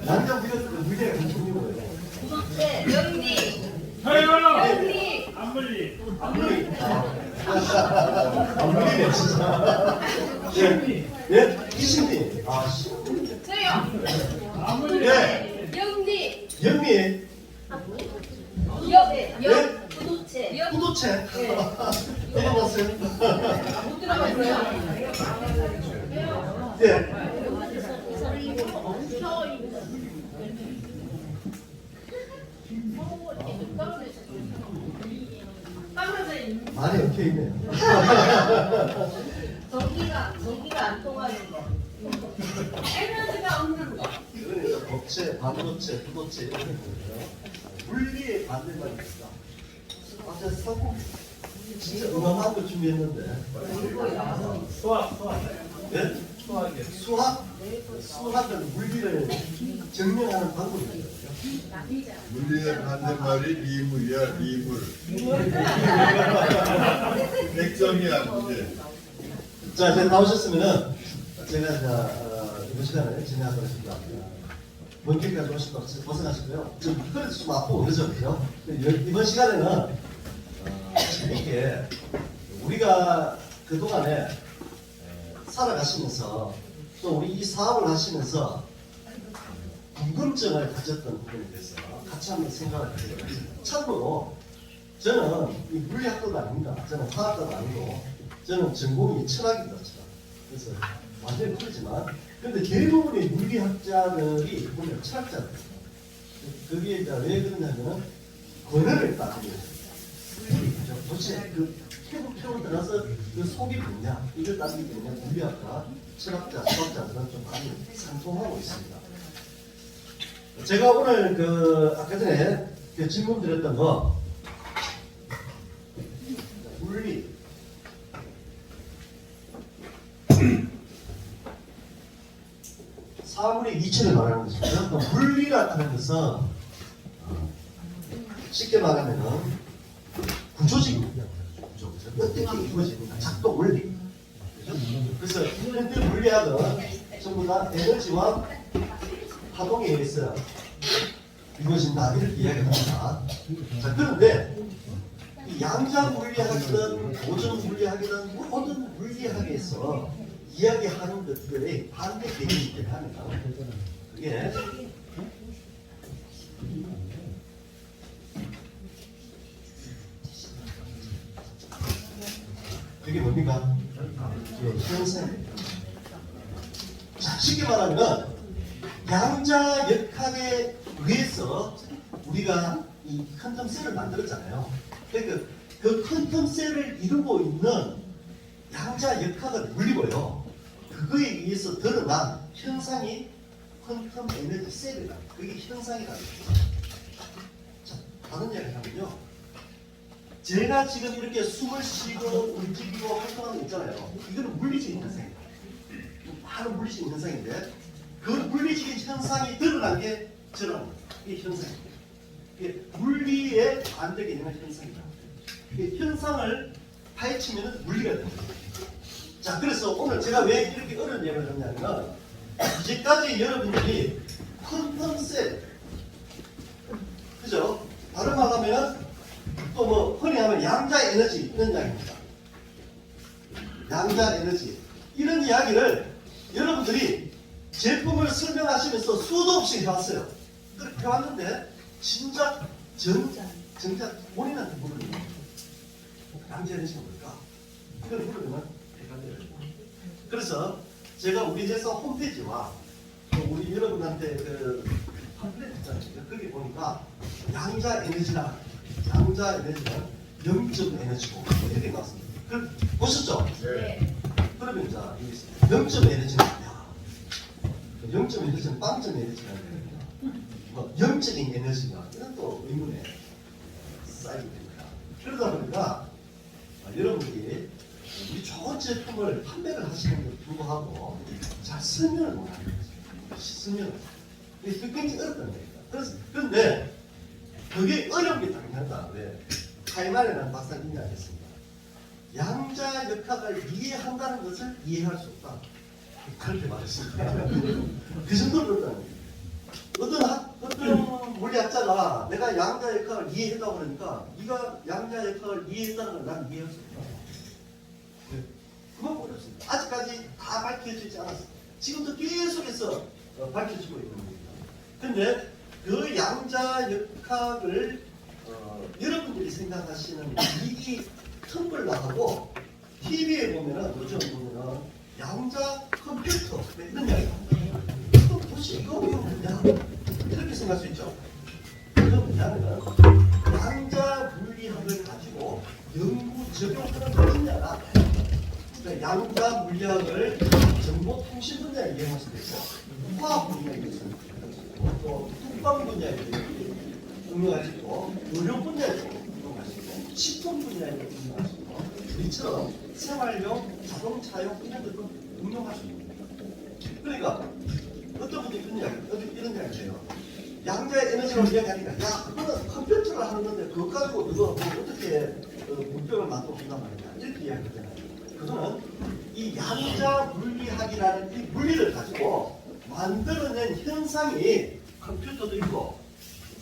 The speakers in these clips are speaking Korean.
남자 부여들은 물리가 굉장히 거예요. 네, 연리. 저요! 안물리. 안 물리네 진짜. 예, 예, 이신님. 아, 신님. 저요. 안물리. 예, 연리. 연미. 연. 구도체. 연. 구도체. 들어봤어요? 못 들어봤어요. 예. 많이 엉켜 있네요. 전기가 안 통하는 거. 에너지가 없는 거. 이거는 이제 법체, 반도체, 구도체 이런 거죠. 물리의 반대말이 있다. 아, 저 성공 진짜 어마어마한 거 준비했는데. 수학. 네? 수학? 수학은 물리를 증명하는 방법이에요. 물리의 반대말이 미물이야, 미물. 백점이야, 문제. 자, 이제 나오셨으면은 제가 이번 시간을 진행하도록 하겠습니다. 먼 길까지 오시고 벗어나시고요. 좀 미끄러져 좀 아프고 그러죠, 그죠? 이번 시간에는 재밌게 우리가 그동안에 살아가시면서 또 우리 이 사업을 하시면서 궁금증을 가졌던 부분에 대해서 같이 한번 생각을 해보겠습니다. 참고로 저는 이 물리학도가 아닙니다. 저는 화학도가 아니고 저는 전공이 철학입니다. 철학. 그래서 완전히 모르지만 근데 대부분의 물리학자들이 보면 철학자들. 그게 이제 왜 그러냐면은 권한을 따지는 거죠. 도대체 그 피부 들어서 그 속이 뭐냐 이걸 따지기 때문에 물리학과 철학자, 수학자들은 좀 많이 상통하고 있습니다. 제가 오늘 아까 전에 질문 드렸던 거 물리 사물의 이치를 말하는 것이고요. 물리라는 것은 쉽게 말하면은 구조직입니다. 어떻게 이루어집니까? 작동 원리. 그래서 현대 물리학은 전부 다 에너지와 파동에 의해서 이루어진다 이렇게 이야기합니다. 자, 그런데 이 양자 물리학이든 고전 물리학이든 모든 물리학에서 이야기하는 것들의 반대 개념이 있긴 합니다. 그게 그게 뭡니까? 현상. 자, 쉽게 말하면 양자 역학에 의해서 우리가 이 퀀텀셀을 만들었잖아요. 그러니까 그 퀀텀셀을 이루고 있는 양자 역학은 물리고요. 그거에 의해서 드러난 현상이 퀀텀 에너지 셀이다. 그게 현상이라는 거죠. 자, 다른 이야기 하면요. 제가 지금 이렇게 숨을 쉬고 움직이고 활동하는 거 있잖아요. 이거는 물리적인 현상입니다. 바로 물리적인 현상인데 그 물리적인 현상이 드러난 게 저런 이 현상입니다. 이게 물리의 반대 개념의 현상이다. 이게 현상을 파헤치면 물리가 됩니다. 자, 그래서 오늘 제가 왜 이렇게 어려운 얘기를 했냐면 이제까지 여러분들이 퀀텀셀 그죠? 다른 말로 하면 또 뭐 흔히 하면 양자 에너지 이런 이야기입니다. 양자 에너지 이런 이야기를 여러분들이 제품을 설명하시면서 수도 없이 해왔어요. 그렇게 해왔는데 진짜 정작 본인한테 물으면 양자 에너지가 뭘까? 이걸 물으면 헷갈려요. 그래서 제가 우리 회사 홈페이지와 또 우리 여러분한테 그 팜플렛 있잖아요. 거기 보니까 양자 에너지는 0점 에너지고 이렇게 나왔습니다. 보셨죠? 네. 그러면 자, 0점 에너지는 뭐냐? 0점 에너지는 빵점 에너지가 아니라 뭐 영적인 에너지가 이런 또 의문에 쌓이게 됩니다. 그러다 보니까 여러분들이 우리 좋은 제품을 판매를 하시는 데 불구하고 잘 설명을 못하는 거죠. 설명을. 이게 굉장히 어렵다는 겁니다. 그런데 그게 어려운 게 당연하다. 왜? 카이만이라는 박사님이 하셨습니다. 양자 역학을 이해한다는 것을 이해할 수 없다. 그렇게 말했습니다. 그 정도로 그렇다는 거예요. 어떤 물리학자가 내가 양자 역학을 이해했다고 그러니까 네가 양자 역학을 이해했다는 걸 난 이해할 수 없다. 그만 어렵습니다. 아직까지 다 밝혀지지 않았어요. 지금도 계속해서 밝혀지고 있는 겁니다. 근데 그 양자 역학을 여러분들이 생각하시는 이 텀블러하고 TV에 보면은 요즘 보면은 양자 컴퓨터 이런 이야기 합니다. 이거 도대체 이거 뭐냐 이렇게 생각할 수 있죠. 그건 뭐냐면은 양자 물리학을 가지고 연구 적용하는 분야가 양자 물리학을 정보통신 분야에 이용할 수도 있고 화학 분야에 이용할 수도 있고 또 국방 분야에 응용할 수 있고 의료 분야에 응용할 수 있고 식품 분야에 응용할 수 있고 우리처럼 생활용, 자동차용 이런 것도 응용할 수 있는 거예요. 그러니까 어떤 분들이 이런 이야기 해요. 양자의 에너지를 이야기하니까 야 그거는 컴퓨터를 하는 건데 그거 가지고 그거 뭐 어떻게 물병을 만들어 준단 말이냐 이렇게 이야기하잖아요. 그거는 이 양자 물리학이라는 이 물리를 가지고 만들어낸 현상이 컴퓨터도 있고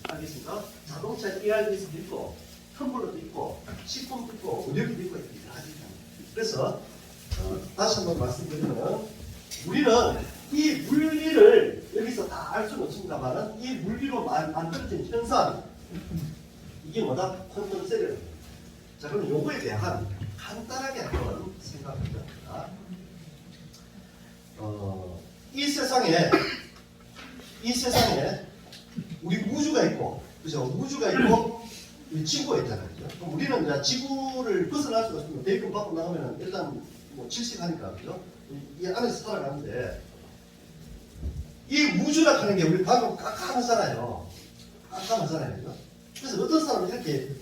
알겠습니까? 자동차 ARDS도 있고 텀블러도 있고 식품도 있고 의료기도 있고 이렇게 하니까. 그래서 다시 한번 말씀드리면 우리는 이 물리를 여기서 다 알 수는 없습니다만 이 물리로 만들어진 현상 이게 뭐다? 콘텀 세련. 자 그럼 요거에 대한 간단하게 한번 생각해 봅니다. 이 세상에 우리 우주가 있고, 그죠? 우주가 있고, 지구가 있잖아요. 그죠? 그럼 우리는 이제 지구를 벗어날 수가 없습니다. 대기권 밖으로 나가면 일단 뭐 질식하니까, 그죠? 이 안에서 살아가는데, 이 우주라 하는 게 우리 방금 깜깜하잖아요. 깜깜하잖아요. 그죠? 그래서 어떤 사람은 이렇게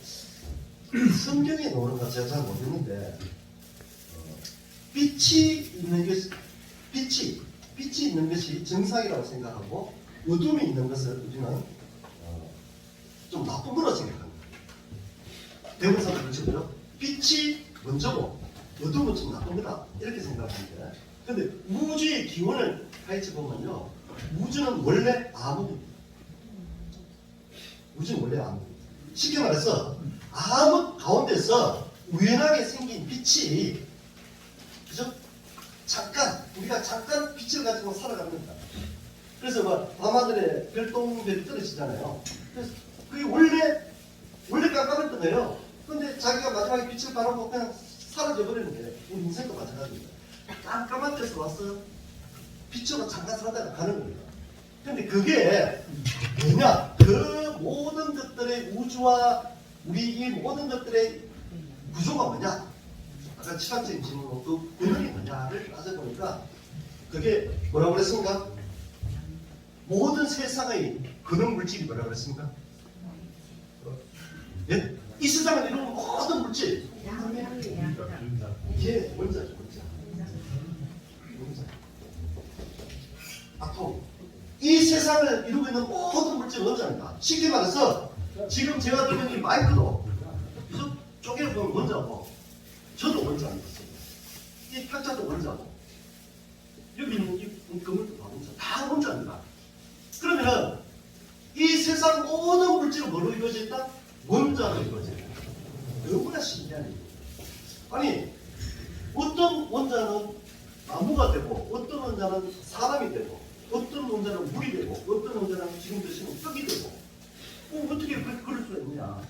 성경에 나오는 거 제가 잘 모르겠는데, 빛이 있는 것이 정상이라고 생각하고 어둠이 있는 것을 우리는 좀 나쁜 거라고 생각합니다. 대부분 사람들 그렇죠? 빛이 먼저고 어둠은 좀 나쁜 거다 이렇게 생각하는데, 근데 우주의 기원을 파헤쳐 보면요, 우주는 원래 암흑입니다. 우주는 원래 암흑입니다. 쉽게 말해서 암흑 가운데서 우연하게 생긴 빛이, 그죠? 우리가 잠깐 빛을 가지고 살아갑니다. 그래서 뭐 밤하늘에 별똥별이 떨어지잖아요. 그래서 그게 원래 깜깜했던 거예요. 근데 자기가 마지막에 빛을 바라보고 그냥 사라져 버리는데 우리 인생도 마찬가지입니다. 깜깜한 데서 와서 빛으로 잠깐 살다가 가는 겁니다. 근데 그게 뭐냐? 그 모든 것들의 우주와 우리 이 모든 것들의 구조가 뭐냐? 아까 치명적인 질문으로 그 근원이 뭐냐를 따져보니까 그게 뭐라고 그랬습니까? 모든 세상의 근원 물질이 뭐라고 그랬습니까? 예? 이 세상에 이런 모든 물질 이게 원자죠. 아톰. 이 세상을 이루고 있는 모든 물질은 원자입니다. 쉽게 말해서 지금 제가 들은 이 마이크도 쪼개를 보면 원자고, 저도 원자입니다. 이 탁자도 원자고, 여기 있는 이 건물도 다 원자입니다. 그러면 이 세상 모든 물질은 뭐로 이루어져 있다? 원자로 이루어져 있다. 너무나 신기한 일이에요. 아니, 어떤 원자는 나무가 되고, 어떤 원자는 사람이 되고, 어떤 원자는 물이 되고, 어떤 원자는 지금 드시는 떡이 되고, 어떻게 그럴 수가 있느냐?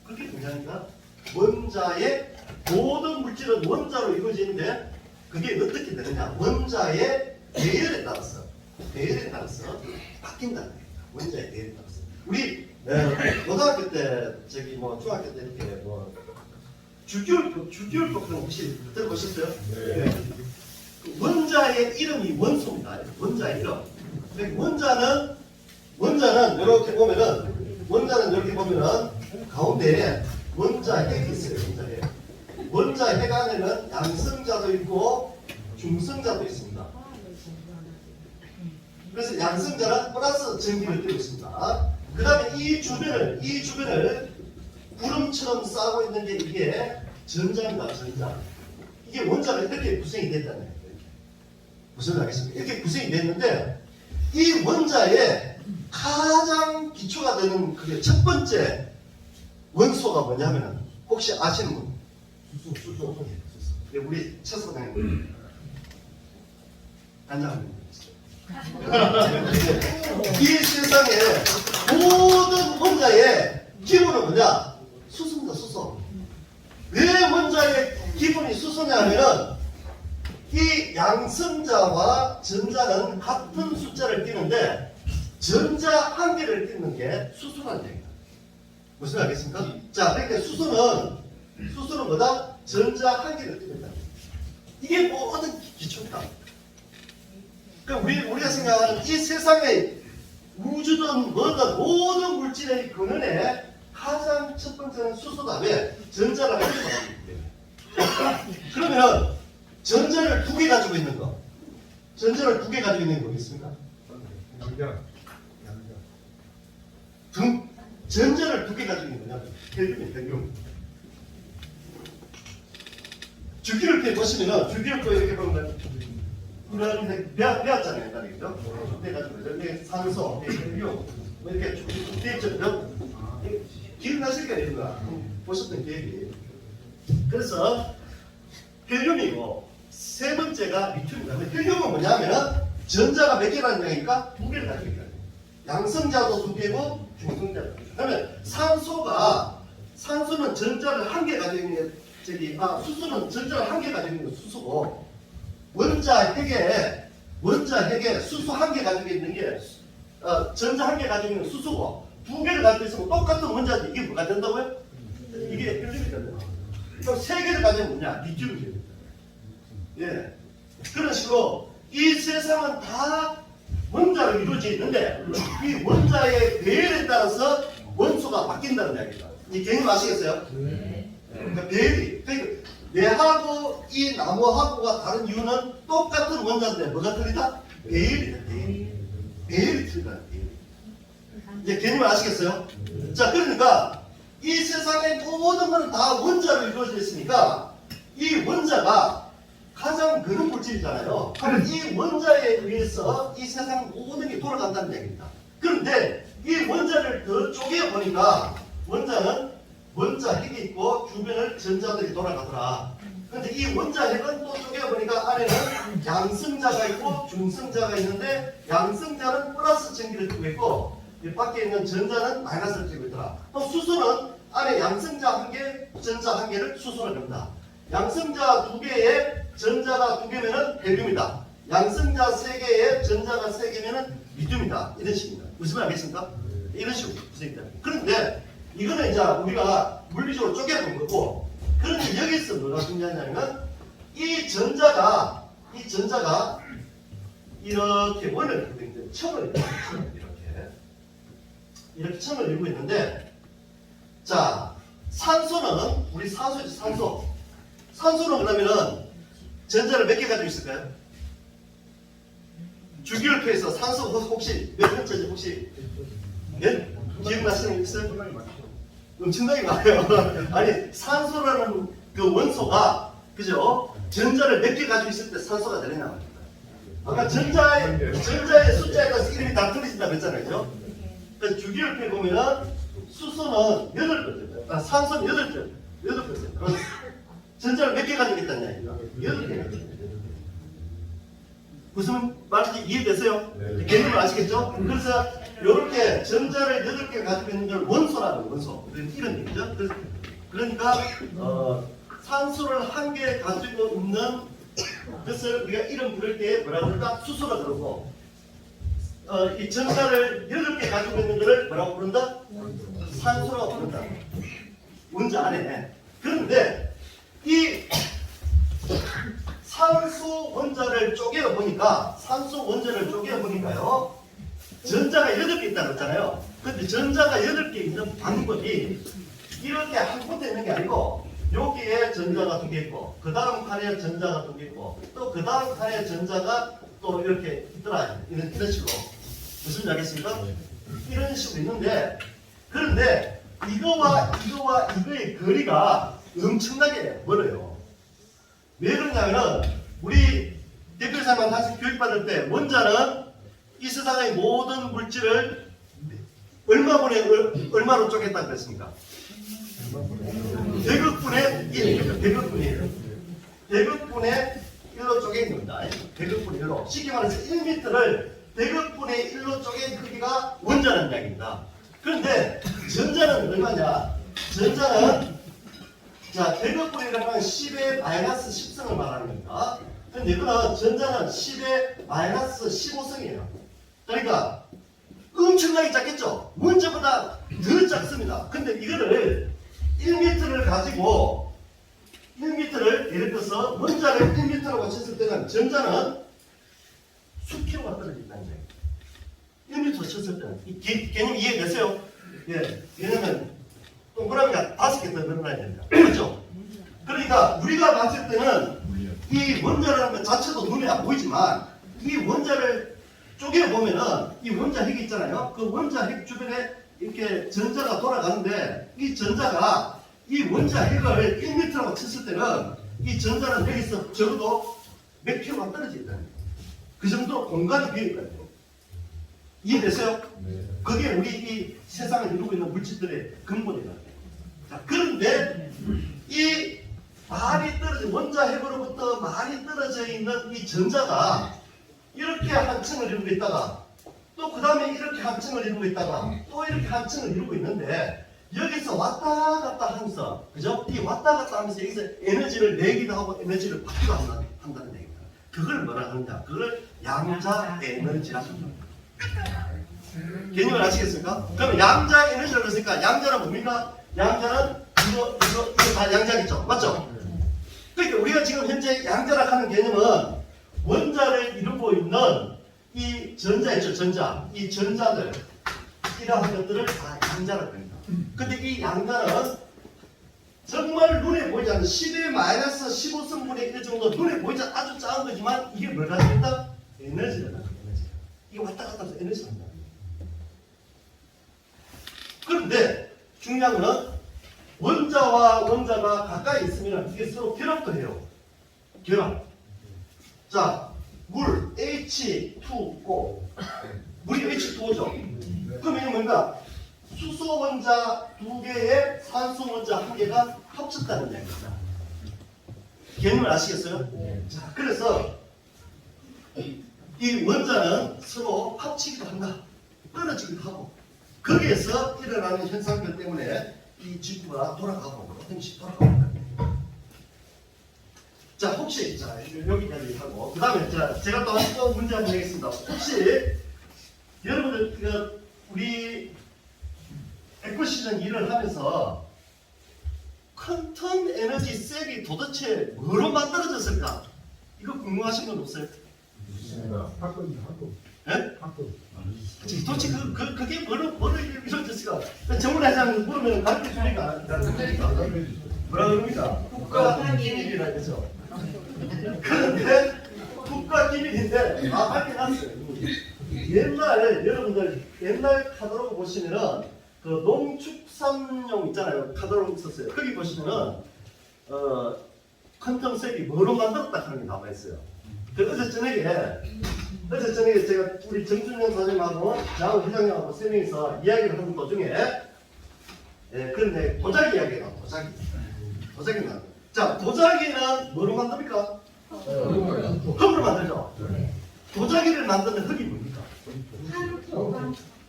그렇게 굉장히가 원자의 모든 물질은 원자로 이루어지는데 그게 어떻게 되느냐? 원자의 배열에 따라서 바뀐다는 거예요. 원자의 배열에 따라서. 우리 고등학교 때 중학교 때 이렇게 주기율법 그런 혹시 들어보셨어요? 네. 그 원자의 이름이 원소입니다. 원자의 이름. 원자는 이렇게 보면은 가운데에 원자핵이 있어요. 원자핵 안에는 양성자도 있고 중성자도 있습니다. 그래서 양성자는 플러스 전기를 띠고 있습니다. 그 다음에 이 주변을 구름처럼 쌓고 있는 게 이게 전자입니다. 전자. 이게 원자가 이렇게 구성이 됐다는 거예요. 무슨 알겠습니까? 이렇게 구성이 됐는데 이 원자의 가장 기초가 되는 그게 첫 번째 원소가 뭐냐면은 혹시 아시는 분? 수소. 네, 우리 최 소장님 안녕합니다. 이 세상에 모든 원자의 기본은 뭐냐? 수소입니다. 수소. 왜 원자의 기본이 수소냐면은 이 양성자와 전자는 같은 숫자를 띄는데 전자 한 개를 띄는 게 수소라는 얘기입니다. 무슨 말 알겠습니까? 자, 그러니까 수소는 뭐다? 전자 한 개를 띄는다. 이게 모든 기초입니다. 그러니까 우리가 생각하는 이 세상의 우주든 뭐든 모든 물질의 근원에 가장 첫 번째는 수소다. 왜? 전자를 한 개 가지고 있기 때문에. 그러면 전자를 두 개 가지고 있는 거. 전자를 두 개 가지고 있는 게 뭐겠습니까? 전자를 두 개 가지고 있는 거냐? 헬륨. 주기율표 보시면은 주기율표 이렇게 보면 우리가 배웠잖아요, 옛날에 그죠? 그래가지고 여기 산소, 헬륨 뭐 이렇게 쭉 되어 있죠. 기억나실 거예요, 이런 거. 보셨던 기억이. 그래서 헬륨이고 세 번째가 리튬입니다. 헬륨은 뭐냐면은 전자가 몇 개라는 얘기니까 두 개를 가지고 있다. 양성자도 두 개고 중성자도 두 개. 그러면 산소는 전자를 한 개 가지고 있는 수소는 전자를 한 개 가지고 있는 수소고 원자 핵에 수소 한 개 가지고 있는 게 전자 한 개 가지고 있는 수소고 두 개를 가지고 있으면 똑같은 원자인데 이게 뭐가 된다고요? 이게 헬륨이 된다. 그럼 세 개를 가지면 뭐냐? 리튬이 됩니다. 예. 그런 식으로 이 세상은 다 원자로 이루어져 있는데 이 원자의 배열에 따라서 원소가 바뀐다는 이야기입니다. 이 개념 아시겠어요? 네. 그러니까 배열이. 그러니까 내하고 이 나무하고가 다른 이유는 똑같은 원자인데 뭐가 틀리다? 배열이다. 배열이 틀리다. 이제 개념을 아시겠어요? 자, 그러니까 이 세상의 모든 것은 다 원자로 이루어져 있으니까 이 원자가 가장 근원 물질이잖아요. 그럼 이 원자에 의해서 이 세상 모든 게 돌아간다는 얘기입니다. 그런데 이 원자를 더 쪼개보니까 원자는 원자 핵이 있고 주변을 전자들이 돌아가더라. 그런데 이 원자 핵은 또 쪼개보니까 안에는 양성자가 있고 중성자가 있는데 양성자는 플러스 전기를 띠고 있고 이 밖에 있는 전자는 마이너스를 띠고 있더라. 또 수소는 안에 양성자 한 개, 전자 한 개를 수소로 합니다. 양성자 두 개에 전자가 두 개면은 헬륨이다. 양성자 세 개에 전자가 세 개면은 리튬이다. 이런 식입니다. 무슨 말 알겠습니까? 이런 식으로 구성입니다. 그런데 이거는 이제 우리가 물리적으로 쪼개본 거고, 그런데 여기서 뭐가 중요하냐면 이 전자가 이렇게 원을 이루고 첨을 이렇게 첨을 이루고 있는데, 자, 산소는 우리 산소죠. 산소는 그러면은 전자를 몇 개 가지고 있을까요? 주기율표에서 산소 혹시 몇 번째인지 혹시 예? 기억나시는 거 있어요? 엄청나게 많아요. 아니 산소라는 그 원소가 그죠? 전자를 몇 개 가지고 있을 때 산소가 되느냐 말입니다. 아까 전자의 숫자에 따라서 이름이 다 틀리진다고 했잖아요, 그죠? 그래서 주기율표에 보면은 수소는 8%, 산소는 8%. 전자를 몇 개 가지고 있다는 얘기야? 8개. 무슨 말인지 이해되세요? 네. 개념을 아시겠죠? 그래서 이렇게 전자를 8개 가지고 있는 걸 원소라는 원소. 이런 얘기죠. 그러니까 산소를 한 개 가지고 있는 것을 우리가 이름 부를 때 뭐라고 그럴까? 수소라 그러고 이 전자를 8개 가지고 있는 것을 뭐라고 부른다? 산소라고 부른다. 원자 안에. 그런데 이 산소 원자를 쪼개어 보니까요, 전자가 8개 있다고 했잖아요. 근데 전자가 8개 있는 방법이 이렇게 한 곳에 있는 게 아니고, 여기에 전자가 2개 있고, 그 다음 칸에 전자가 2개 있고, 또 그 다음 칸에 전자가 또 이렇게 있더라. 이런 식으로. 무슨 알겠습니까? 이런 식으로 있는데, 그런데 이거와 이거의 거리가 엄청나게 멀어요. 왜 그러냐면은 우리 대표이사만 다시 교육받을 때 원자는 이 세상의 모든 물질을 얼마로 쪼갰다고 그랬습니까? 대극분의 1. 대극분의 1로 쪼갠 겁니다. 대극분의 1로. 쉽게 말해서 1m를 대극분의 1로 쪼갠 크기가 원자라는 이야기입니다. 그런데 전자는 얼마냐? 전자는 자, 대극분이라는 건 10의 마이너스 10성을 말하는 겁니다. 근데 이거는 전자는 10의 마이너스 15성이에요. 그러니까 엄청나게 작겠죠? 원자보다 더 작습니다. 근데 이거를 1m를 가지고 1m를 예를 들어서 원자를 1m라고 쳤을 때는 전자는 수킬로가 떨어진다는 거예요. 1m 쳤을 때는 이 개념 이해되세요? 예, 왜냐면 동그라미가 5개 더 늘어나야 됩니다. 그렇죠? 그러니까 우리가 봤을 때는 이 원자라는 것 자체도 눈에 안 보이지만 이 원자를 쪼개보면은 이 원자 핵이 있잖아요. 그 원자 핵 주변에 이렇게 전자가 돌아가는데 이 전자가 이 원자 핵을 1m라고 쳤을 때는 이 전자는 여기서 적어도 몇 킬로가 떨어져 있다는 거예요. 그 정도로 공간이 비어있거든요. 이해되세요? 네. 그게 우리 이 세상을 이루고 있는 물질들의 근본이거든요. 자, 그런데 이 많이 떨어진 원자 핵으로부터 많이 떨어져 있는 이 전자가 이렇게 한 층을 이루고 있다가 또 그 다음에 이렇게 한 층을 이루고 있다가 또 이렇게 한 층을 이루고 있는데 여기서 왔다 갔다 하면서 그죠? 이 왔다 갔다 하면서 여기서 에너지를 내기도 하고 에너지를 받기도 한다는 얘기입니다. 그걸 뭐라 하느냐? 그걸 양자 에너지라고 합니다. 개념을 아시겠습니까? 그럼 양자 에너지라고 했으니까 양자는 뭡니까? 양자는 이거 다 양자겠죠? 맞죠? 그러니까 우리가 지금 현재 양자라 하는 개념은 원자를 이루고 있는 이 전자 있죠? 전자. 이 전자들 이러한 것들을 다 양자라고 합니다. 근데 이 양자는 정말 눈에 보이지 않는 10의 마이너스 15승분의 1 정도 눈에 보이지 않는 아주 작은 거지만 이게 뭘 가지고 있다? 에너지를 가지고 있다. 에너지. 이게 왔다 갔다 하면서 에너지를 한다. 그런데 중요한 거는 원자와 원자가 가까이 있으면 이게 서로 결합도 해요. 결합. 자, 물 H2O. 물이 H2O죠. 그럼 이게 뭔가 수소 원자 2개에 산소 원자 1개가 합쳤다는 이야기입니다. 개념을 아시겠어요? 자, 그래서 이 원자는 서로 합치기도 한다. 떨어지기도 하고. 거기에서 일어나는 현상들 때문에 이 지구가 돌아가고 조금씩 돌아가고 있다. 자, 혹시 자 여기까지 하고 그 다음에 제가 또 문제 한번 내겠습니다. 혹시 여러분들 우리 에코시즌 일을 하면서 퀀텀 에너지 셀이 도대체 뭐로 만들어졌을까? 이거 궁금하신 건 없어요? 예? 도대체 그게 뭐로 이루어졌을까? 정문회장 물으면 가르쳐 주니까 뭐라 그럽니까? 국가 기밀이라 그죠? 그런데 국가 기밀인데 밝혀놨어요. 옛날 여러분들 옛날 카talog 보시면은 그 농축산용 있잖아요. 카talog 있었어요. 거기 보시면은 퀀텀 셀이 뭐로 만들었다 하는 게 나와 있어요. 그 어제 저녁에 제가 우리 정준영 사장님하고 저하고 회장님하고 세 명이서 이야기를 하는 도중에 그런데 도자기 이야기가 나와요. 도자기 나. 자, 도자기는 뭐로 만듭니까? 흙으로 만들죠. 도자기를 만드는 흙이 뭡니까?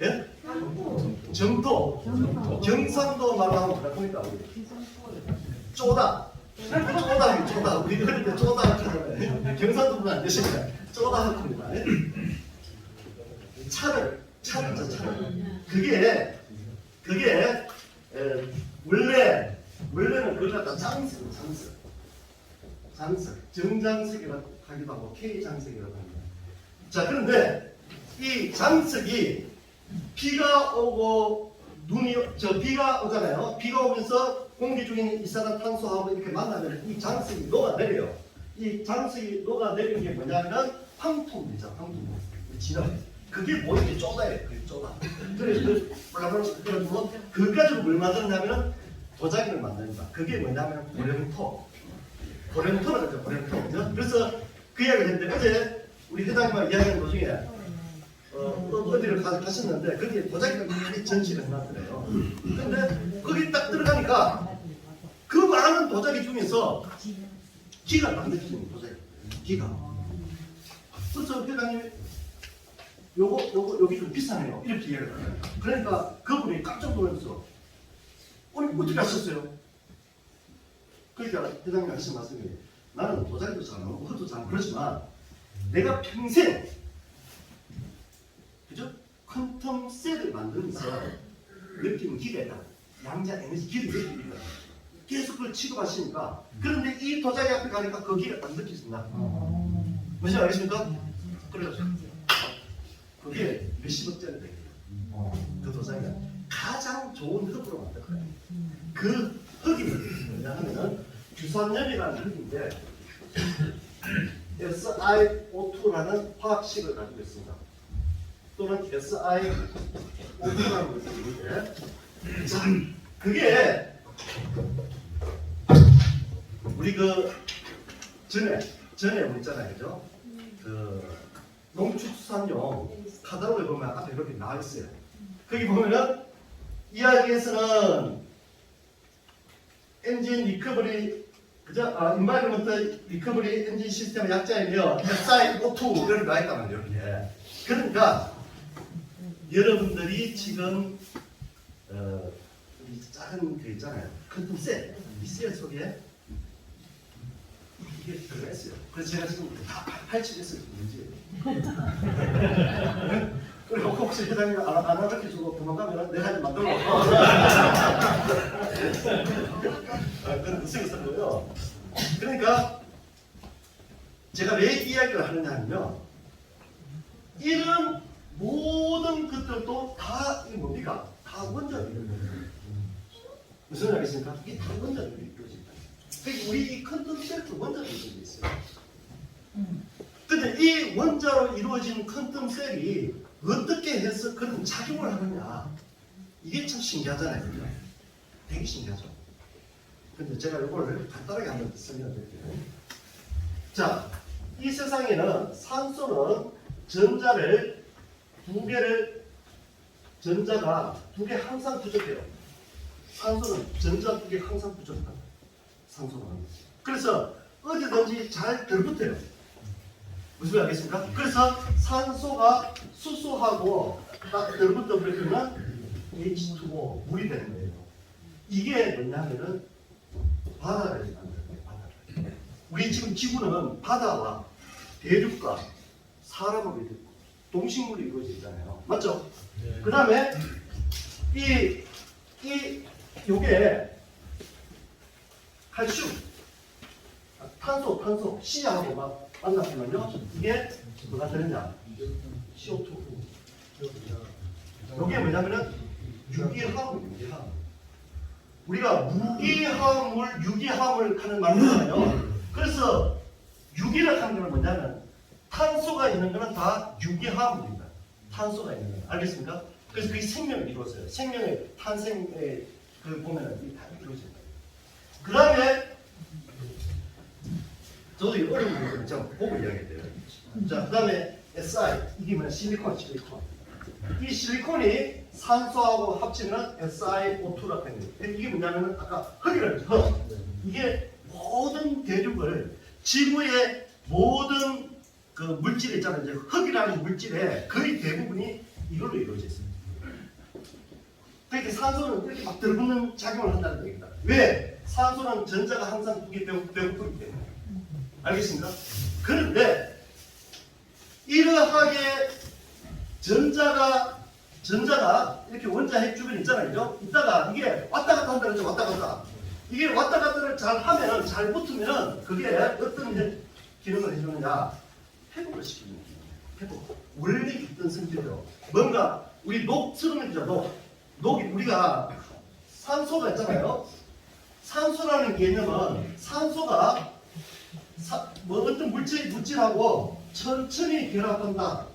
예? 정토. 경상도 말로 하면 뭐라 합니까? 쪼다. 우리 그럴 때 쪼다 하잖아요. 경상도 분은 안 되십니다. 쪼다 합니다. 차를. 그게 원래는 그걸 갖다 장석. 정장석이라고 하기도 하고 K장석이라고 합니다. 자, 그런데 이 장석이 비가 오고 비가 오잖아요. 비가 오면서 공기 중에 이산화탄소하고 이렇게 만나면 이 장석이 녹아내려요. 이 장석이 녹아내리는 게 뭐냐면 황토물이죠. 황토물. 진화. 그게 뭐 이렇게 쪼다예요. 그게 쪼다. 그래서 그걸 가지고 뭘 만드냐면 도자기를 만듭니다. 그게 뭐냐면 고령토. 고령토라고 하죠. 고령토. 그래서 그 이야기를 했는데 어제 우리 회장님과 이야기하는 도중에 어디를 가셨는데 거기에 도자기가 많이 전시를 해놨더래요. 근데 거기 딱 들어가니까 그 많은 도자기 중에서 기가 딱 느껴지는 도자기. 기가. 그래서 회장님이 여기 좀 비싸네요. 이렇게 이야기를 해요. 그러니까 그분이 깜짝 놀라서 아니 어떻게 하셨어요? 그러니까 회장님 하신 말씀이 나는 도자기도 잘 나오고 흙도 잘 그렇지만 내가 평생 그죠? 퀀텀 셀을 만들면서 느끼는 기가 있다. 양자 에너지 기를 느끼니까 계속 그걸 취급하시니까 그런데 이 도자기 앞에 가니까 그 기가 딱 느껴진다. 무슨 알겠습니까? 그래서 그게 몇십억짜리 돼요. 그 도자기가 가장 좋은 흙으로 만든 거예요. 그 흙이 뭐냐 하면은 규산염이라는 흙인데 SiO2라는 화학식을 가지고 있습니다. 또는 SiO2라는 것이 있는데 자, 그게 우리 그 전에 우리 있잖아요, 그죠? 그 농축수산용 카탈로그에 보면 앞에 이렇게 나와 있어요. 거기 보면은 이야기에서는 엔진 리커버리 그죠? 인바이러먼트 리커버리 엔진 시스템의 약자이며 SiO2 이렇게 나와 있단 말이에요. 이렇게. 그러니까 여러분들이 지금 이 작은 그 있잖아요. 큰 셀, 이 셀 속에 이게 들어가 있어요. 그래서 제가 지금 다 파헤치겠어요. 뭔지. 그리고 혹시 회장님 안 알려주고 도망가면 내가 좀 만들어 놓고. 그런 무슨 있었고요. 그러니까 제가 왜 이야기를 하느냐 하면 이런 모든 것들도 다 이 뭡니까? 다 원자력이에요. 무슨 말 알겠습니까? 이게 다 원자력이 이루어진다. 그러니까 우리 이 퀀텀 셀도 원자력이 이루어져 있어요. 근데 이 원자로 이루어진 퀀텀 셀이 어떻게 해서 그런 작용을 하느냐 이게 참 신기하잖아요. 그죠? 되게 신기하죠. 근데 제가 이걸 간단하게 한번 설명드릴게요. 자, 이 세상에는 산소는 전자가 두 개 항상 부족해요. 산소는 전자 두 개 항상 부족합니다. 산소는. 그래서 어디든지 잘 들붙어요. 무슨 말 알겠습니까? 그래서 산소가 수소하고 딱 들붙어 버리면 H2O 물이 되는 거예요. 이게 뭐냐면은 바다를 만드는 거예요. 바다를. 우리 지금 지구는 바다와 대륙과 사람으로 이루어져 동식물이 이루어져 있잖아요. 맞죠? 네. 그 다음에 요게 칼슘, 탄소, C하고 막 만났으면요. 이게 뭐가 되느냐? CO2. 요게 뭐냐면은 유기화합. 우리가 무기화합물, 유기화합을 하는 말을 하잖아요. 그래서 유기를 하는 건 뭐냐면 탄소가 있는 거는 다 유기화합물입니다. 탄소가 있는 거. 알겠습니까? 그래서 그게 생명을 이루었어요. 생명의 탄생에 그 보면은 이게 다 이루어집니다. 그 다음에 저도 이 어려운 부분을 좀 보고 이야기해요. 자, 그 다음에 SI 이게 뭐냐? 실리콘. 이 실리콘이 산소하고 합치면 SiO2라고 하는 거예요. 이게 뭐냐면 아까 흙이라고 했죠. 흙. 이게 모든 대륙을 지구의 모든 그 물질 있잖아요. 이제 흙이라는 물질의 거의 대부분이 이걸로 이루어져 있습니다. 그러니까 산소는 이렇게 막 들붙는 작용을 한다는 얘기입니다. 왜? 산소는 전자가 항상 두 개 배고프기 때문에. 알겠습니까? 그런데 이러하게 전자가 이렇게 원자 핵 주변에 있잖아요. 그죠? 이따가 이게 왔다 갔다 한다는 거죠. 왔다 갔다. 이게 왔다 갔다를 잘 하면은, 잘 붙으면은 그게 어떤 기능을 해주느냐? 회복을 시키는 거예요. 회복. 원래 있던 성질이요. 뭔가 우리 녹처럼 있죠. 녹이 우리가 산소가 있잖아요. 산소라는 개념은 산소가 어떤 물질하고 천천히 결합한다.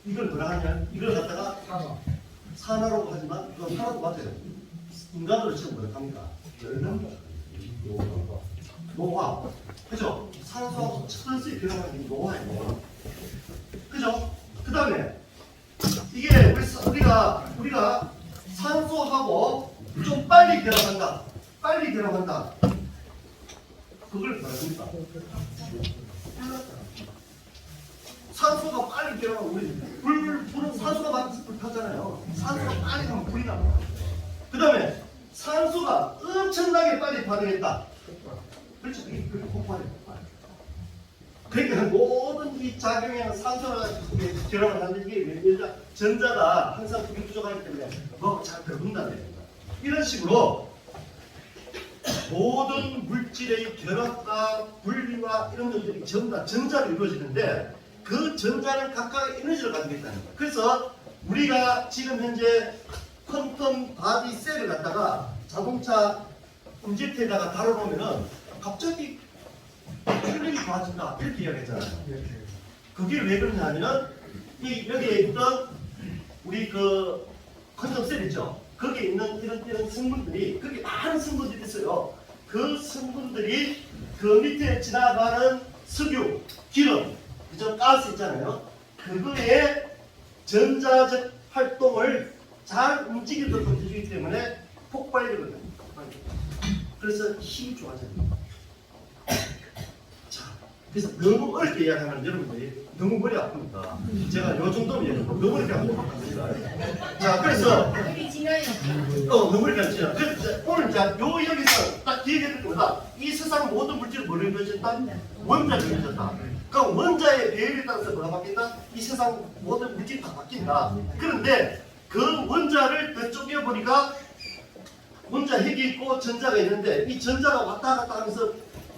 이걸 뭐라 하냐? 이걸 갖다가 산화라고 하지만 그건 하나도 맞아요. 인간으로 지금 뭐라 합니까? 열명다. 노화. 그죠? 산소하고 천천히 변화하는 게 노화예요. 그죠? 그 다음에 이게 우리가 산소하고 좀 빨리 결합한다. 빨리 결합한다. 그걸 뭐라 합니까? 산소가 빨리 결합하면 불은 산소가 만들어서 불 타잖아요. 산소가 빨리 가면 불이 납니다. 그 다음에 산소가 엄청나게 빨리 반응했다. 그렇죠? 그게 폭발이에요. 그러니까 모든 이 작용에는 산소가 결합을 하는 게 전자가 항상 불이 부족하기 때문에 뭐가 잘 배분다. 이런 식으로 모든 물질의 결합과 분리와 이런 것들이 전부 다 전자로 이루어지는데 그 전자는 각각 에너지를 가지고 있다는 거예요. 그래서 우리가 지금 현재 퀀텀 바디 셀을 갖다가 자동차 음질대에다가 달아놓으면은 갑자기 출력이 좋아진다 이렇게 이야기했잖아요. 그게 왜 그러냐면은 여기에 있던 우리 그 퀀텀 셀 있죠. 거기에 있는 이런 성분들이 거기 많은 성분들이 있어요. 그 성분들이 그 밑에 지나가는 석유, 기름, 그죠? 가스 있잖아요. 그거의 전자적 활동을 잘 움직이도록 해주기 때문에 폭발되거든요. 그래서 힘이 좋아져요. 자, 그래서 너무 어렵게 이야기하면 여러분들이 너무 머리 아픕니다. 제가 요 정도면 얘기해요. 너무 어렵게 하면 아픕니다. 자, 그래서 너무 어렵게 하면 그래서 오늘 요 여기서 딱 기억해둘 겁니다. 이 세상 모든 물질은 뭐를 이루어졌다? 원자가 이루어졌다. 그 원자의 배열에 따라서 뭐가 바뀐다? 이 세상 모든 물질이 다 바뀐다. 그런데 그 원자를 더 쪼개보니까 원자 핵이 있고 전자가 있는데 이 전자가 왔다 갔다 하면서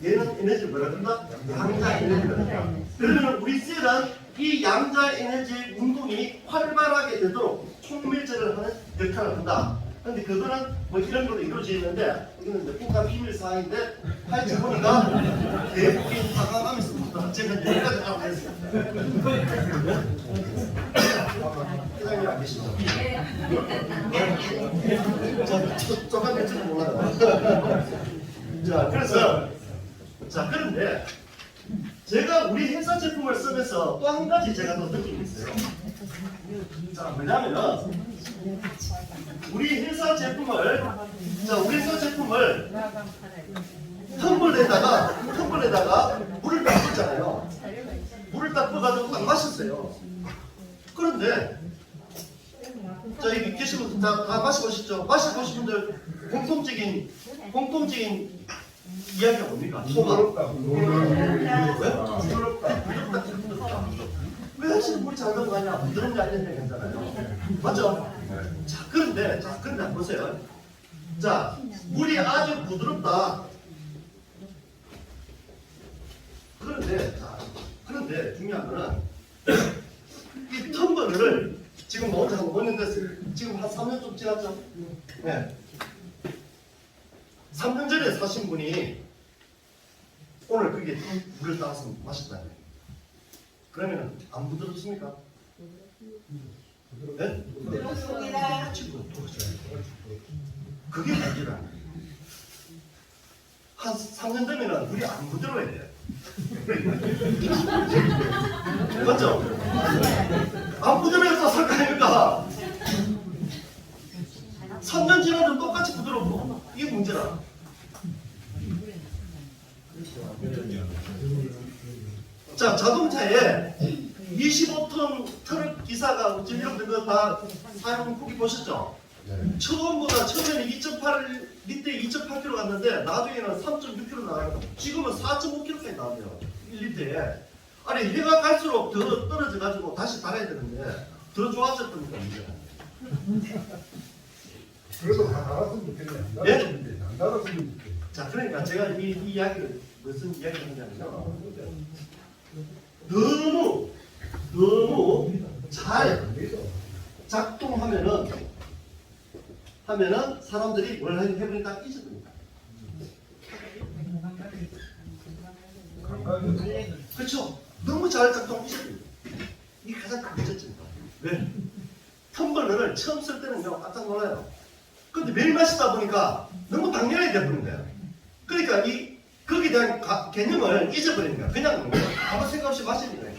얘는 에너지를 뭐라 그런다? 양자 에너지를 그런다. 그러면 우리 셀은 이 양자 에너지의 운동이 활발하게 되도록 총밀제를 하는 역할을 한다. 근데 그거는 뭐 이런 걸로 이루어져 있는데 이거는 이제 국가 비밀 사항인데 하여튼 보니까 대부분 다가가면서 제가 여기까지 하고 있습니다. 회장님 안 계시죠? 조금 될지도 몰라요. 자, 그래서 그런데 제가 우리 회사 제품을 쓰면서 또 한 가지 제가 더 느끼고 있어요. 자, 뭐냐면은 우리 회사 제품을 텀블러에다가 물을 딱 붓잖아요. 물을 딱 부어가지고 딱 마셨어요. 그런데 자, 여기 계신 분들 다 마셔보시죠. 마셔보신 분들 공통적인 이야기가 뭡니까? 부드럽다. 왜 하시는 물이 잘 넘어가냐? 부드럽냐 이런 얘기 하잖아요. 맞죠? 자, 그런데 한번 보세요. 자, 물이 아주 부드럽다. 그런데 중요한 거는 이 텀블러를 지금 뭐 한 5년 됐어요. 지금 한 3년 좀 지났죠? 네. 3년 전에 사신 분이 오늘 그게 물을 따라서 마셨다는 거예요. 그러면 안 부드럽습니까? 네? 부드럽습니다. 그게 문제다. 한 3년 되면 물이 안 부드러워야 돼요. 맞죠? 안 부드러워서 살 거 아닙니까? 3년 지나도 똑같이 부드럽고 이게 문제다. 자, 자동차에 25톤 트럭 기사가 지금 여러분들 그거 다 사용 후기 보셨죠? 처음에는 2.8리터에 2.8kg 갔는데 나중에는 3.6kg 나가고 지금은 4.5kg까지 나와요. 1리터에. 아니 해가 갈수록 더 떨어져 가지고 다시 달아야 되는데 더 좋아졌다니까 문제는. 그래도 다 달았으면 좋겠네. 예? 안 달았으면 좋겠네. 자, 그러니까 제가 이 이야기를 무슨 이야기를 하냐면요. 너무 잘 작동하면은 사람들이 뭘 해보니까 잊어버립니다. 그렇죠? 너무 잘 작동 잊어버립니다. 이게 가장 큰 문제점입니다. 왜? 텀블러를 처음 쓸 때는요 깜짝 놀라요. 근데 매일 마시다 보니까 너무 당연하게 돼버린 거예요. 그러니까 이 거기에 대한 개념을 잊어버리는 거야. 그냥 아무 생각 없이 마시는 거야.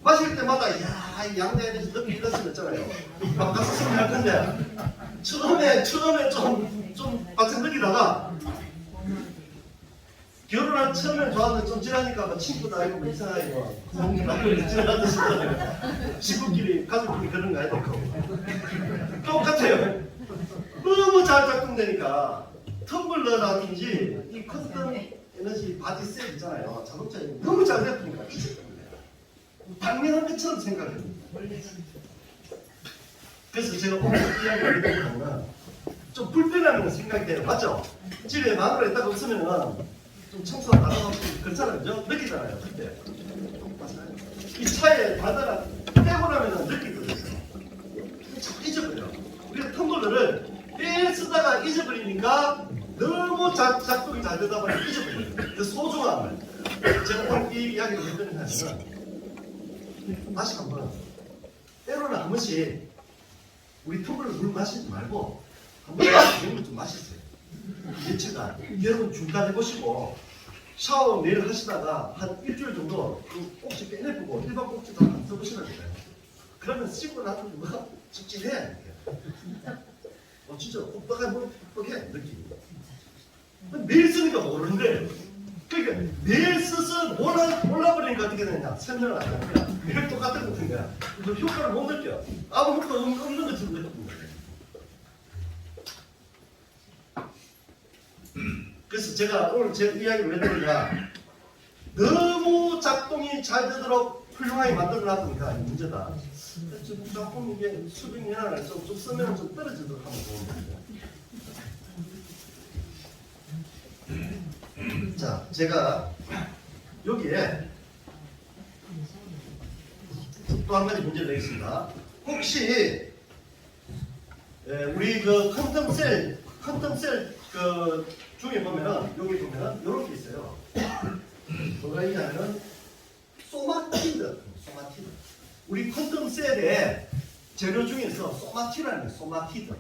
마실 때마다 이 양자에 대해서 느끼 이런 거 있잖아요. 막 가서 생각할 건데 처음에 좀 박생 느끼다가 결혼한 처음엔 좋았는데 좀 지나니까 뭐 친구도 아니고 뭐 이상하게 뭐 성격이 지나가듯이 친구끼리 가족끼리 그런 거 아니고 똑같아요. 너무 잘 작동되니까 텀블러라든지 이 퀀텀 에너지 바디 셀 있잖아요. 자동차에 너무 잘 작동되니까 잊어버립니다. 당연한 것처럼 생각합니다. 그래서 제가 오늘 이야기를 드리는 좀 불편한 생각이 돼요. 맞죠? 집에 마누라 있다가 없으면은 좀 청소 안 하고 그렇잖아요. 그죠? 느끼잖아요. 그때. 맞아요. 이 차에 바다가 빼고 나면은 느끼거든요. 자꾸 잊어버려. 우리가 텀블러를 매일 쓰다가 잊어버리니까 너무 작동이 잘 되다 보니 잊어버려요. 그 소중함을. 제가 오늘 이 이야기를 했더니 사실은 다시 한번 때로는 한 번씩 우리 텀블러 물 마시지 말고 한 번씩 좀 마시세요. 며칠간 여러분 중단해 보시고 샤워 매일 하시다가 한 일주일 정도 그 꼭지 빼내보고 일반 꼭지도 안 써보시면 돼요. 그러면 씹고 나면 뭐가 찝찝해. 진짜 뻑뻑해 느낌이. 매일 쓰니까 모르는데 그러니까 매일 써서 몰라버리니까 어떻게 되냐. 설명을 안 하는 거야. 매일 똑같은 것 같은 거야. 그 효과를 못 느껴. 아무 효과 없는 것처럼 느껴. 그래서 제가 오늘 제 이야기를 왜 드리냐. 너무 작동이 잘 되도록 훌륭하게 만들어놨으니까 문제다. 지금 작동 이게 수백 년 안에 좀 쓰면 좀 떨어지도록 하면 좋은데. 자, 제가 여기에 또 한 가지 문제를 내겠습니다. 혹시 우리 그 퀀텀셀 그 중에 보면은 여기 보면은 이런 게 있어요. 뭐가 있냐면은 소마티드. 우리 퀀텀셀의 재료 중에서 소마티라는 게 소마티드.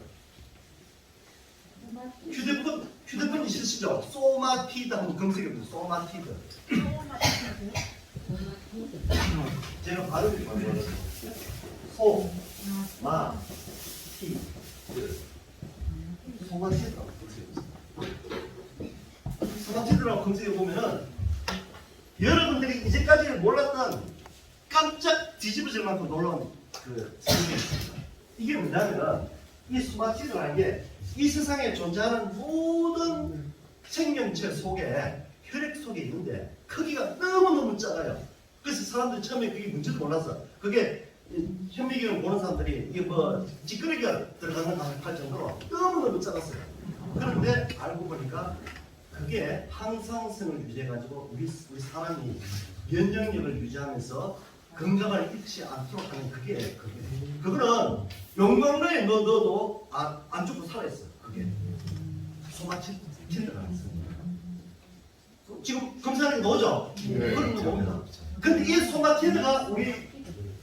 휴대폰 있으시죠? 소마티드 한번 검색해보세요. 소마티드. 제가 발음이 뭐예요? 소마티드라고 검색해보면은 여러분들이 이제까지 몰랐던 깜짝 뒤집어질 만큼 놀라운 그 생명이 있습니다. 이게 뭐냐면 이 소마티드라는 게 이 세상에 존재하는 모든 생명체 속에 혈액 속에 있는데 크기가 너무너무 작아요. 그래서 사람들이 처음에 그게 뭔지도 몰랐어. 그게 현미경을 보는 사람들이 이게 뭐 찌끄러기가 들어가는 거 할 정도로 너무너무 작았어요. 그런데 알고 보니까 그게 항상성을 유지해가지고 우리 사람이 면역력을 유지하면서 건강을 잃지 않도록 하는 그거는 용광로에 넣어도 안 죽고 살아있어요. 그게 소마티드라는 겁니다. 지금 검사하는 게 나오죠? 네. 그런 거 봅니다. 근데 이 소마티드가 우리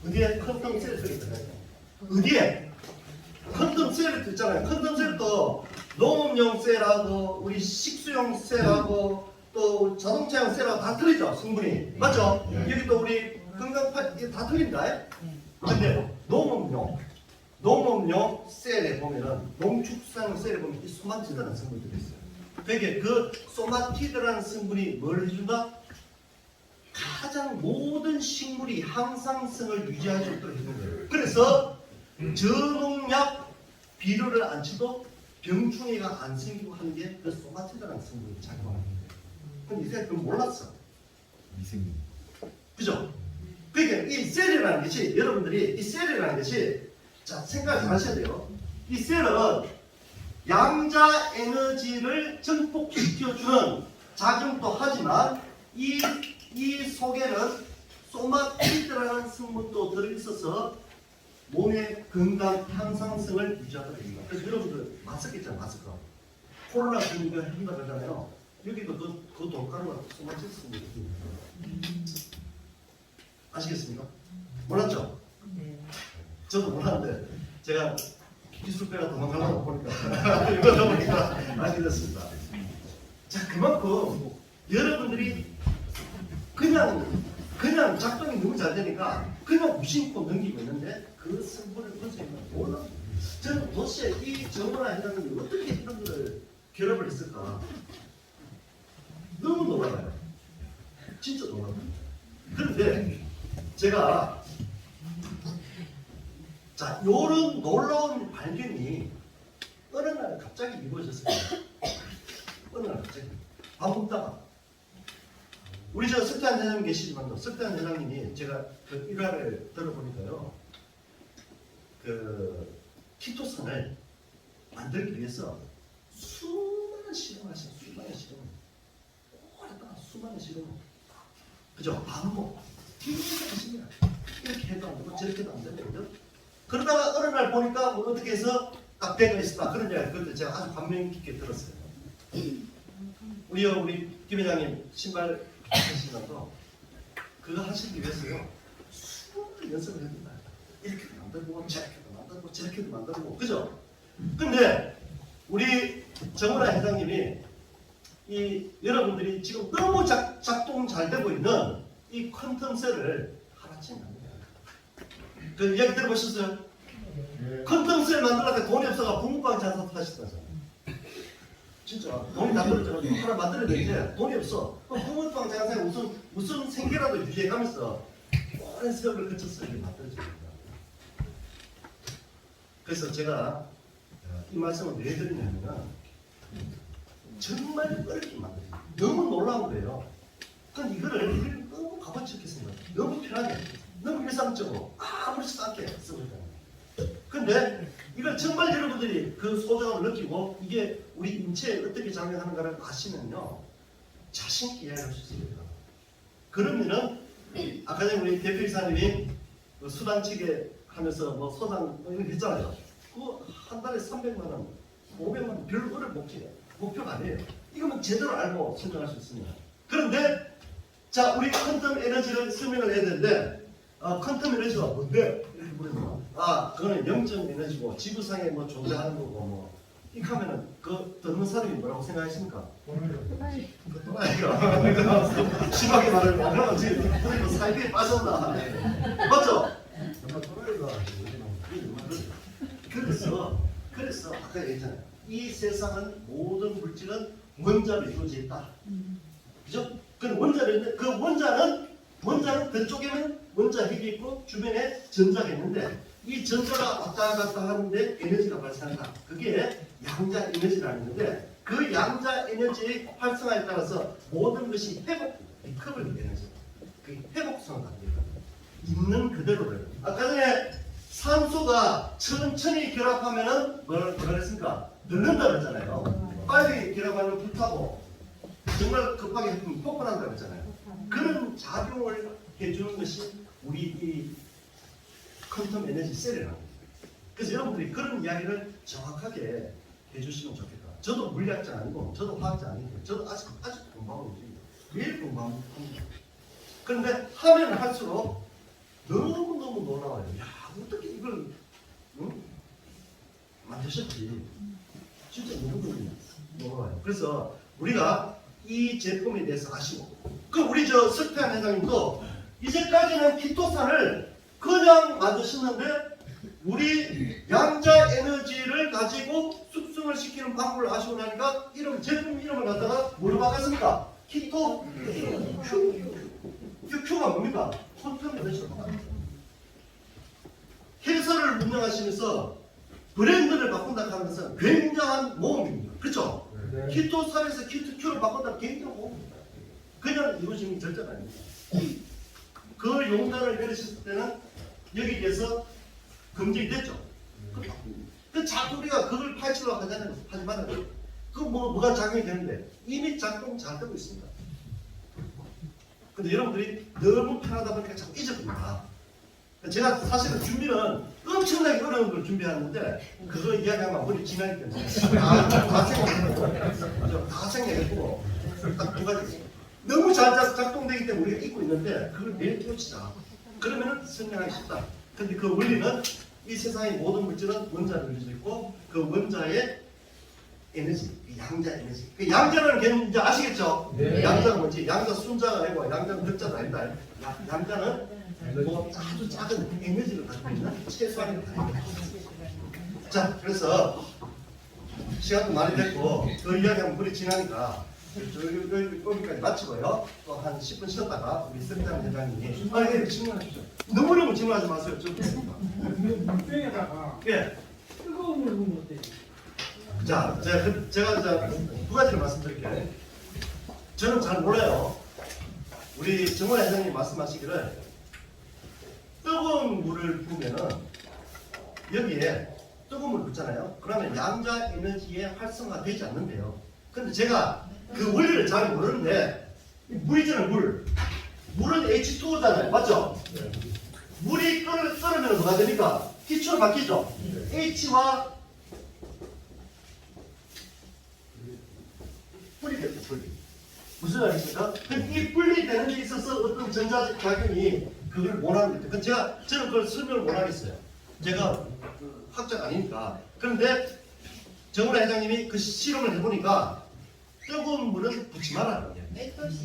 어디에 퀀텀 셀 속에 있잖아요. 어디에? 퀀텀 셀도 있잖아요. 퀀텀 셀도 농업용 셀하고 우리 식수용 셀하고 또 자동차용 셀하고 다 틀리죠. 성분이. 맞죠? 네. 여기 또 우리 건강판 이게 다 틀린다. 근데 농업용 셀에 보면은 농축산 셀에 보면 이 소마티드라는 성분이 들어있어요. 되게 그 소마티드라는 성분이 뭘 해준다? 가장 모든 식물이 항상성을 유지할 수 있도록 해주는 거예요. 그래서 저농약 비료를 안 쳐도 병충해가 안 생기고 하는 게 그 소마티드라는 성분이 작용하는 거예요. 근데 이제 그걸 몰랐어. 미생물. 그죠? 그러니까 이 셀이라는 것이 여러분들이 이 셀이라는 것이 자 생각을 잘 하셔야 돼요. 이 셀은 양자 에너지를 증폭시켜주는 작용도 하지만 이 속에는 소마티드라는 성분도 들어있어서 몸의 건강 향상성을 유지하도록 합니다. 그래서 여러분들 마스크 있잖아요. 마스크. 코로나 걸리고 한다 그러잖아요. 여기도 그 돌가루가 소마티드 성분이 아시겠습니까? 몰랐죠? 네. 저도 몰랐는데 제가 기술배가 도망가려고 보니까 이거다 보니까 알게 됐습니다. 자 그만큼 그냥 작동이 너무 잘 되니까 그냥 무심코 넘기고 있는데 그 성분을 분석해보면 몰라. 저는 도대체 이 정원화 회장님이 어떻게 이런 걸 결합을 했을까? 너무 놀라워요. 진짜 놀라워요. 그런데 제가 자 요런 놀라운 발견이 어느 날 갑자기 이루어졌어요. 어느 날 갑자기 밥 먹다가 우리 저 석대한 회장님 계시지만 석대한 회장님이 제가 그 일화를 들어보니까요. 그 키토산을 만들기 위해서 수많은 실험을 하셨어요. 수많은 실험. 오랫동안 수많은 실험. 그죠? 반복. 계속 하십니다. 이렇게 해도 안 되고 저렇게 안 되고 그죠? 그러다가 어느 날 보니까 뭐 어떻게 해서 딱 배가 있었다. 그런 이야기 그때 제가 아주 감명 깊게 들었어요. 우리 김 회장님 신발 하시면서 그거 하시기 위해서요. 수많은 연습을 해준다. 이렇게도 만들고 저렇게도 만들고 저렇게도 만들고 그죠? 근데 우리 정원아 회장님이 이 여러분들이 지금 너무 작동 잘 되고 있는 이 퀀텀셀을 하나씩 만들어요. 그 이야기 들어보셨어요? 퀀텀셀 만들려고 돈이 없어가 붕어빵 장사 하시더라고요. 진짜 돈이 다 떨어져가지고 하나 만들어야 되는데 돈이 없어. 붕어빵 장사에 무슨 생계라도 유지해가면서 오랜 세월을 거쳐서 이렇게 만들어집니다. 그래서 제가 이 말씀을 왜 드리냐면 정말 어렵게 만들어요. 너무 놀라운 거예요. 그럼 이거를 너무 값어치 있게 생각해요. 너무 편하게, 너무 일상적으로 아무리 싸게 쓰고 있다는 거예요. 근데 이걸 정말 여러분들이 그 소중함을 느끼고 이게 우리 인체에 어떻게 작용하는가를 아시면요 자신 있게 이해할 수 있습니다. 그러면은 아까 전에 우리 대표이사님이 수당치게 하면서 뭐 소당 뭐 이런 거 했잖아요. 그거 한 달에 300만 원, 500만 원 별로 어려운 목표가 아니에요. 이거는 제대로 알고 설정할 수 있습니다. 그런데 자 우리 퀀텀 에너지를 설명을 해야 되는데 퀀텀 에너지가 뭔데? 이렇게 물으면 그거는 영적 에너지고 지구상에 뭐 존재하는 거고 뭐 이렇게 하면은 그 듣는 사람이 뭐라고 생각하십니까? 그 또라이가 심하게 말하면 그러면 지금 사이비에 빠졌나? 맞죠? 정말 또라이가 그래서 아까 얘기했잖아요. 이 세상은 모든 물질은 원자로 이루어져 있다. 그죠? 그 원자인데 그 원자는 그쪽에는 원자 핵이 있고 주변에 전자가 있는데 이 전자가 왔다 갔다 하는데 에너지가 발생한다. 그게 양자 에너지라는 건데 그 양자 에너지의 활성화에 따라서 모든 것이 회복, 리커버리 에너지, 그 회복성을 갖고 있다. 있는 그대로를. 아까 전에 산소가 천천히 결합하면은 뭐라 그랬습니까? 늦는다 그랬잖아요. 빨리 결합하면 불타고 정말 급하게 했으면 폭발한다 그랬잖아요. 그런 작용을 해주는 것이 우리 이 퀀텀 에너지 셀이라는 거예요. 그래서 여러분들이 그런 이야기를 정확하게 해주시면 좋겠다. 저도 물리학자 아니고 저도 화학자 아니고 저도 아직 공부하고 있습니다. 매일 공부합니다. 그런데 하면 할수록 너무너무 놀라워요. 야 어떻게 이걸 만드셨지? 진짜 너무 놀라워요. 그래서 우리가 이 제품에 대해서 아시고 그 우리 저 석태한 회장님도 이제까지는 키토산을 그냥 만드셨는데 우리 양자 에너지를 가지고 숙성을 시키는 방법을 아시고 나니까 제품 이름을 갖다가 뭐로 바꿨습니까? 키토 Q가 뭡니까? 퀀텀 에너지로 바꿨습니다. 해설을 운영하시면서 브랜드를 바꾼다 하면서 굉장한 모험입니다. 그렇죠? 네. 키토산에서 키토큐를 바꾼다 굉장한 모험입니다. 그냥 이루어지는 게 절대가 아닙니다. 그 용단을 내리셨을 때는 여기에 대해서 검증이 됐죠. 그 자꾸 우리가 그걸 파헤치려고 하잖아요. 하지만 그 뭐가 작용이 되는데 이미 작동 잘 되고 있습니다. 근데 여러분들이 너무 편하다 보니까 자꾸 잊어버립니다. 제가 사실은 준비는 엄청나게 어려운 걸 준비하는데 그거 이야기하면 머리 지나기 때문에 다 생각했고 다 생각했고 딱 두 가지 너무 잘 작동되기 때문에 우리가 잊고 있는데 그걸 매일 띄우치자. 그러면은 설명하기 쉽다. 근데 그 원리는 이 세상의 모든 물질은 원자를 가지고 있고 그 원자의 에너지, 양자 에너지. 그 양자라는 개념 이제 아시겠죠? 네. 양자가 뭔지, 양자 숫자가 아니고 양자는 글자도 아니다. 양자는 뭐 아주 작은 에너지를 갖고 있는 최소한의 단위입니다. 자, 그래서 시간도 많이 됐고 더 이야기하면 물이 지나니까 여기까지 마치고요. 또 한 10분 쉬었다가 우리 석장 회장님이 예, 질문하십시오. 너무너무 질문하지 마세요. 좀 물병에다가 예. 뜨거운 물 부으면 어때? 자, 제가 두 가지를 말씀드릴게요. 저는 잘 몰라요. 우리 정원 회장님 말씀하시기를 뜨거운 물을 부으면은 여기에 뜨거운 물 붓잖아요. 그러면 양자 에너지의 활성화 되지 않는데요. 근데 제가 그 원리를 잘 모르는데 물이잖아요, 물. 물은 H2O잖아요. 맞죠? 물이 끓으면 뭐가 됩니까? 기초로 바뀌죠? H와 분리됩니다, 분리. 무슨 말이십니까? 이 분리되는 데 있어서 어떤 전자작용이 그걸 원하는 거죠. 저는 그걸 설명을 못 하겠어요. 제가 학자가 아니니까. 그런데 정훈 회장님이 그 실험을 해보니까 뜨거운 물은 붓지 말아요.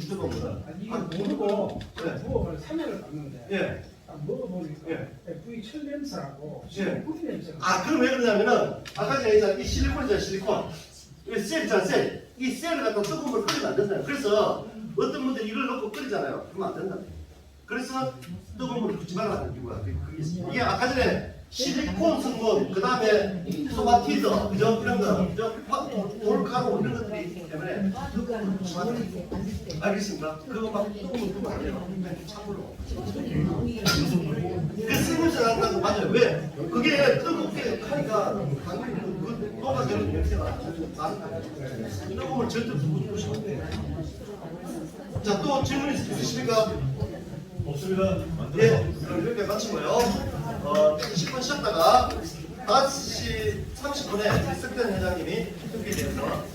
뜨거운 물은. 아니 이거 모르고 네. 부어를 3회를 봤는데 예. 딱 먹어보니까 예. FV 철 냄새하고 예. 뿌리 냄새가 아, 그럼 왜 그러냐면은 아까 전에 얘기한 이 실리콘이잖아요, 실리콘. 이 셀이잖아, 셀. 이 셀을 갖다 뜨거운 물 끓이면 안 된다요. 그래서 어떤 분들이 이걸 넣고 끓이잖아요. 그러면 안 된다. 그래서 뜨거운 물을 붓지 말라는 이유가 그게 있습니다. 이게 아까 전에 실리콘 성분, 그 다음에 소바티드, 그죠? 이런 거, 그죠? 볼카로 이런 것들이 있기 때문에 알겠습니다. 그거 막 뜨거운 물 부으면 안 돼요. 찬물로. 그 스무스 한다고 맞아요. 왜? 그게 뜨겁게 하니까 당연히 그 녹아지는 냄새가 나니까요. 뜨거운 물 절대 부으시면 안 돼요. 자, 또 질문 있으십니까? 없습니다. 예, 그럼 이렇게 마치고요. 10분 쉬었다가 5시 30분에 석현 회장님이 특비대에서